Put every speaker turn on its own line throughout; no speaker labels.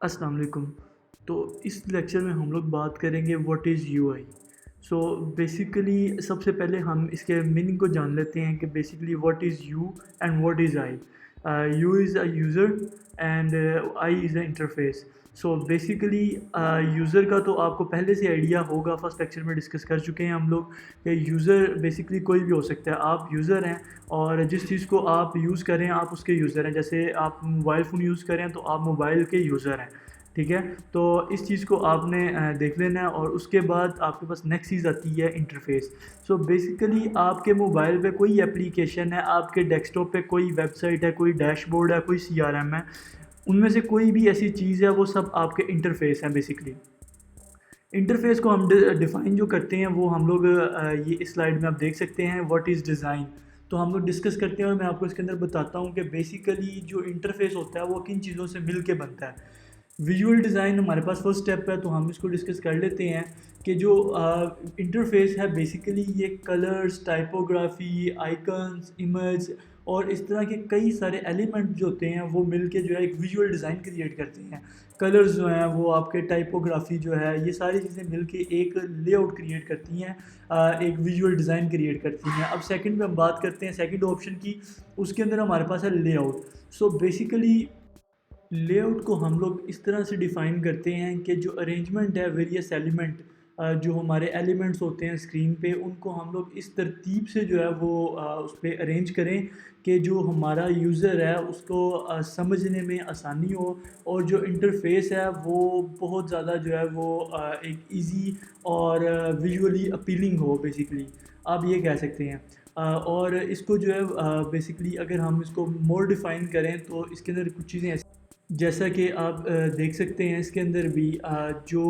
अस्सलाम वालेकुम। तो इस लेक्चर में हम लोग बात करेंगे what is UI. So basically सबसे पहले हम इसके मीनिंग को जान लेते हैं कि basically what is you and what is I. You is a user and I is a interface. So basically user का तो आपको पहले से आइडिया होगा, फर्स्ट लेक्चर में डिस्कस कर चुके हैं हम लोग कि यूज़र बेसिकली कोई भी हो सकता है। आप यूज़र हैं और जिस चीज़ को आप यूज़ करें आप उसके यूज़र हैं। जैसे आप मोबाइल फ़ोन यूज़ करें तो आप मोबाइल के यूज़र हैं। ठीक है? तो इस चीज़ को आपने देख लेना है और उसके बाद आपके पास नेक्स्ट चीज़ आती है इंटरफ़ेस। सो बेसिकली आपके मोबाइल पे कोई एप्लीकेशन है, आपके डेस्कटॉप पे कोई वेबसाइट है, कोई डैशबोर्ड है, कोई सीआरएम है, उनमें से कोई भी ऐसी चीज़ है वो सब आपके इंटरफ़ेस हैं बेसिकली। इंटरफ़ेस को हम डिफ़ाइन जो करते हैं वो हम लोग ये इस स्लाइड में आप देख सकते हैं व्हाट इज़ डिज़ाइन। तो हम लोग डिस्कस करते हैं और मैं आपको इसके अंदर बताता हूँ कि बेसिकली जो इंटरफ़ेस होता है वो किन चीज़ों से मिल के बनता है। विजुअल डिज़ाइन हमारे पास फर्स्ट स्टेप है तो हम इसको डिस्कस कर लेते हैं कि जो इंटरफेस है बेसिकली ये कलर्स, टाइपोग्राफी, आइकन्स, इमेज और इस तरह के कई सारे एलिमेंट जो होते हैं वो मिलके जो है एक विजुअल डिज़ाइन क्रिएट करते हैं। कलर्स जो हैं वो आपके टाइपोग्राफी जो है ये सारी चीज़ें मिलके एक लेआउट क्रिएट करती हैं, एक विजुअल डिज़ाइन क्रिएट करती हैं। अब सेकंड में हम बात करते हैं सेकंड ऑप्शन की, उसके अंदर हमारे पास है लेआउट। सो बेसिकली लेआउट को हम लोग इस तरह से डिफ़ाइन करते हैं कि जो अरेंजमेंट है वेरियस एलिमेंट, जो हमारे एलिमेंट्स होते हैं स्क्रीन पे उनको हम लोग इस तरतीब से जो है वो उस पे अरेंज करें कि जो हमारा यूज़र है उसको समझने में आसानी हो और जो इंटरफेस है वो बहुत ज़्यादा जो है वो एक इजी और विजुअली अपीलिंग हो बेसिकली, आप ये कह सकते हैं। और इसको जो है बेसिकली अगर हम इसको मोर डिफ़ाइन करें तो इसके अंदर कुछ चीज़ें ऐसी जैसा कि आप देख सकते हैं इसके अंदर भी जो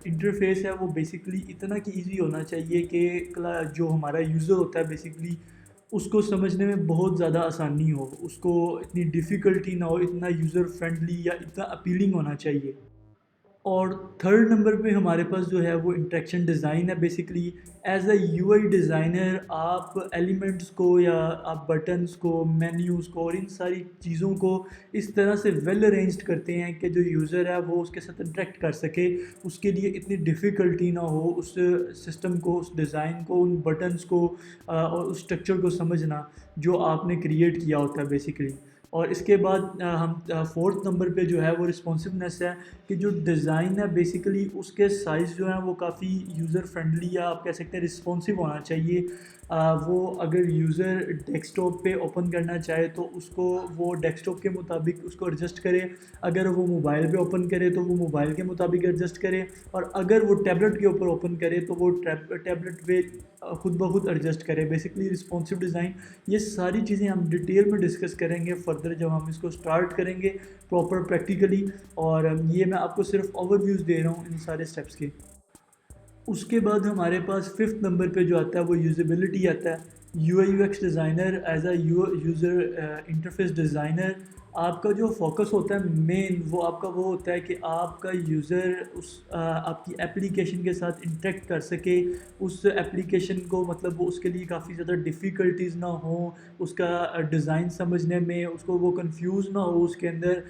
इंटरफेस है वो बेसिकली इतना कि इजी होना चाहिए कि जो हमारा यूज़र होता है बेसिकली उसको समझने में बहुत ज़्यादा आसानी हो, उसको इतनी डिफ़िकल्टी ना हो, इतना यूज़र फ्रेंडली या इतना अपीलिंग होना चाहिए। और थर्ड नंबर पे हमारे पास जो है वो इंटरेक्शन डिज़ाइन है basically. As a UI designer आप एलिमेंट्स को या आप बटन्स को, मेन्यूज़ को और इन सारी चीज़ों को इस तरह से वेल अरेंज्ड करते हैं कि जो यूज़र है वो उसके साथ इंटरेक्ट कर सके, उसके लिए इतनी डिफ़िकल्टी ना हो उस सिस्टम को, उस डिज़ाइन को, उन बटन्स को और उस स्ट्रक्चर को समझना जो आपने क्रिएट किया होता है बेसिकली। और इसके बाद हम फोर्थ नंबर पे जो है वो रिस्पॉन्सिवनेस है कि जो डिज़ाइन है बेसिकली उसके साइज़ जो है वो काफ़ी यूज़र फ्रेंडली या आप कह सकते हैं रिस्पॉन्सिव होना चाहिए। वो अगर यूज़र डेस्कटॉप पे ओपन करना चाहे तो उसको वो डेस्कटॉप के मुताबिक उसको एडजस्ट करे, अगर वो मोबाइल पे ओपन करे तो वो मोबाइल के मुताबिक एडजस्ट करे और अगर वो टैबलेट के ऊपर ओपन करे तो वो टैबलेट पे खुद ब खुद एडजस्ट करे। बेसिकली रिस्पॉन्सिव डिज़ाइन, ये सारी चीज़ें हम डिटेल में डिस्कस करेंगे फर्दर जब हम इसको स्टार्ट करेंगे प्रॉपर प्रैक्टिकली। और ये मैं आपको सिर्फ ओवरव्यूज़ दे रहा हूँ इन सारे स्टेप्स के। उसके बाद हमारे पास फिफ्थ नंबर पे जो आता है वो यूज़ेबिलिटी आता है। UI UX designer as a user interface designer, आपका जो फोकस होता है मेन वो आपका वो होता है कि आपका यूज़र उस आपकी एप्लीकेशन के साथ इंटरेक्ट कर सके, उस एप्लीकेशन को मतलब वो उसके लिए काफ़ी ज़्यादा डिफ़िकल्टीज़ ना हो, उसका डिज़ाइन समझने में उसको वो कंफ्यूज ना हो उसके अंदर।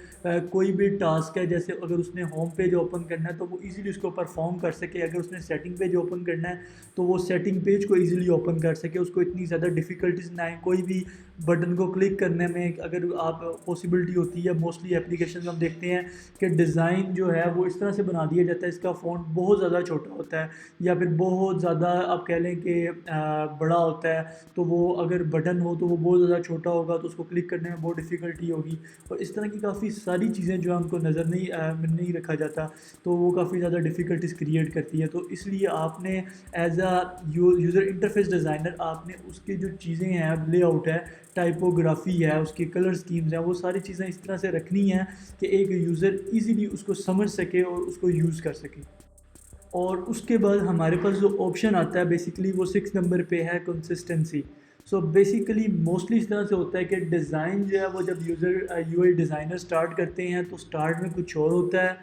कोई भी टास्क है जैसे अगर उसने होम पेज ओपन करना है तो वो इजीली उसको परफॉर्म कर सके, अगर उसने सेटिंग पेज ओपन करना है तो वो सेटिंग पेज को इजीली ओपन कर सके, उसको इतनी ज़्यादा डिफ़िकल्टीज ना आए कोई भी बटन को क्लिक करने में। अगर आप पॉसिबिलिटी होती है, मोस्टली एप्लीकेशन में हम देखते हैं कि डिज़ाइन जो है वो इस तरह से बना दिया जाता है, इसका फ़ॉन्ट बहुत ज़्यादा छोटा होता है या फिर बहुत ज़्यादा आप कह लें कि बड़ा होता है, तो वो अगर बटन हो तो वो बहुत ज़्यादा छोटा होगा तो उसको क्लिक करने में बहुत डिफ़िकल्टी होगी। और इस तरह की काफ़ी सारी चीज़ें जो है उनको नज़र नहीं में नहीं रखा जाता, तो वो काफ़ी ज़्यादा डिफ़िकल्टीज़ क्रिएट करती है। तो इसलिए आपने as a user interface designer आपने उसकी जो चीज़ें हैं, लेआउट है, टाइपोग्राफी है, उसके कलर स्कीम्स हैं, वो सारी चीज़ें इस तरह से रखनी हैं कि एक यूज़र ईज़िली उसको समझ सके और उसको यूज़ कर सके। और उसके बाद हमारे पास जो ऑप्शन आता है बेसिकली वो 6 नंबर पे है कंसिस्टेंसी। सो बेसिकली मोस्टली इस तरह से होता है कि डिज़ाइन जो है वो जब यूज़र यूआई डिज़ाइनर स्टार्ट करते हैं तो स्टार्ट में कुछ और होता है,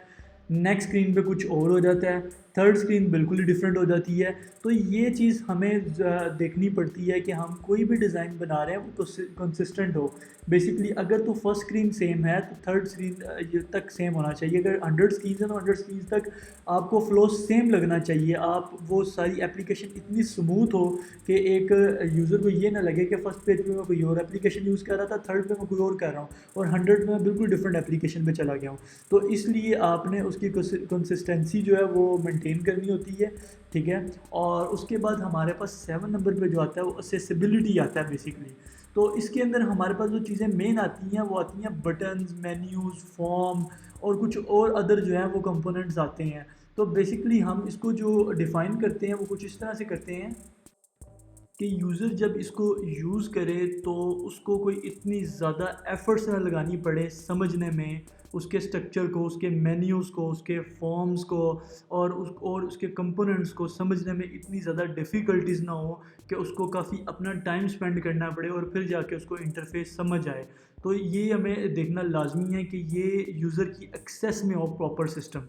नेक्स्ट स्क्रीन पे कुछ और हो जाता है। थर्ड स्क्रीन बिल्कुल ही डिफरेंट हो जाती है। तो ये चीज़ हमें देखनी पड़ती है कि हम कोई भी डिज़ाइन बना रहे हैं वो कंसिस्टेंट हो। बेसिकली अगर तो फर्स्ट स्क्रीन सेम है तो थर्ड स्क्रीन ये तक सेम होना चाहिए। अगर 100 स्क्रीन है तो 100 स्क्रीन तक आपको फ्लो सेम लगना चाहिए। आप वो सारी एप्लीकेशन इतनी स्मूथ हो कि एक यूज़र को ये ना लगे कि फर्स्ट पेज पे मैं कोई और एप्लीकेशन यूज़ कर रहा था, थर्ड पे मैं कोई और कर रहा हूँ और 100 में मैं बिल्कुल डिफरेंट एप्लीकेशन पे चला गया हूँ। तो इसलिए आपने उसकी कंसिस्टेंसी जो है वो मेंटेन करनी होती है, ठीक है। और उसके बाद हमारे पास 7 नंबर पे जो आता है वो एक्सेसिबिलिटी आता है बेसिकली। तो इसके अंदर हमारे पास जो चीज़ें मेन आती हैं वो आती हैं बटन्स, मेन्यूज़, फॉर्म और कुछ और अदर जो है वो कंपोनेंट्स आते हैं। तो बेसिकली हम इसको जो डिफ़ाइन करते हैं वो कुछ इस तरह से करते हैं कि यूज़र जब इसको यूज़ करे तो उसको कोई इतनी ज़्यादा एफ़र्ट्स ना लगानी पड़े समझने में, उसके स्ट्रक्चर को, उसके मेन्यूज़ को, उसके फॉर्म्स को और उसके कंपोनेंट्स को समझने में इतनी ज़्यादा डिफ़िकल्टीज़ ना हो कि उसको काफ़ी अपना टाइम स्पेंड करना पड़े और फिर जाके उसको इंटरफ़ेस समझ आए। तो ये हमें देखना लाज़मी है कि ये यूज़र की एक्सेस में हो प्रॉपर सिस्टम।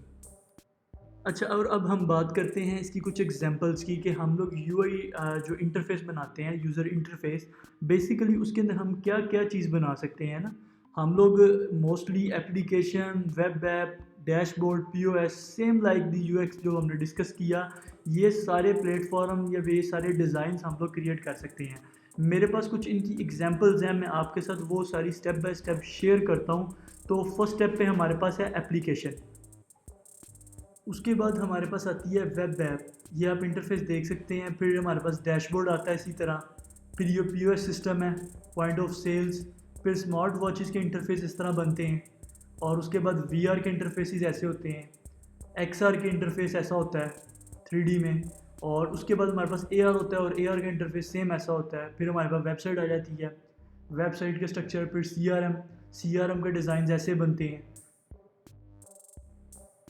अच्छा, और अब हम बात करते हैं इसकी कुछ एग्जांपल्स की कि हम लोग यूआई जो इंटरफ़ेस बनाते हैं, यूज़र इंटरफ़ेस, बेसिकली उसके अंदर हम क्या-क्या चीज़ बना सकते हैं ना। हम लोग mostly application, web app, dashboard, POS same like the UX जो हमने डिस्कस किया, ये सारे प्लेटफ़ॉर्म या ये सारे डिज़ाइंस हम लोग क्रिएट कर सकते हैं। मेरे पास कुछ इनकी एग्जांपल्स हैं, मैं आपके साथ वो सारी स्टेप बाय स्टेप शेयर करता हूँ। तो फर्स्ट स्टेप पे हमारे पास है एप्लीकेशन। उसके बाद हमारे पास आती है वेब ऐप, ये आप इंटरफेस देख सकते हैं। फिर हमारे पास डैशबोर्ड आता है इसी तरह। फिर ये पीओएस सिस्टम है, पॉइंट ऑफ सेल्स। फिर स्मार्ट वॉचेस के इंटरफेस इस तरह बनते हैं। और उसके बाद वीआर के इंटरफेसेस ऐसे होते हैं। एक्सआर के इंटरफेस ऐसा होता है 3D में। और उसके बाद हमारे पास एआर होता है और एआर का इंटरफेस सेम ऐसा होता है। फिर हमारे पास वेबसाइट आ जाती है, वेबसाइट के स्ट्रक्चर। फिर सीआरएम के डिज़ाइन ऐसे बनते हैं।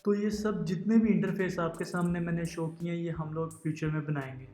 तो ये सब जितने भी इंटरफेस आपके सामने मैंने शो किए हैं ये हम लोग फ्यूचर में बनाएंगे।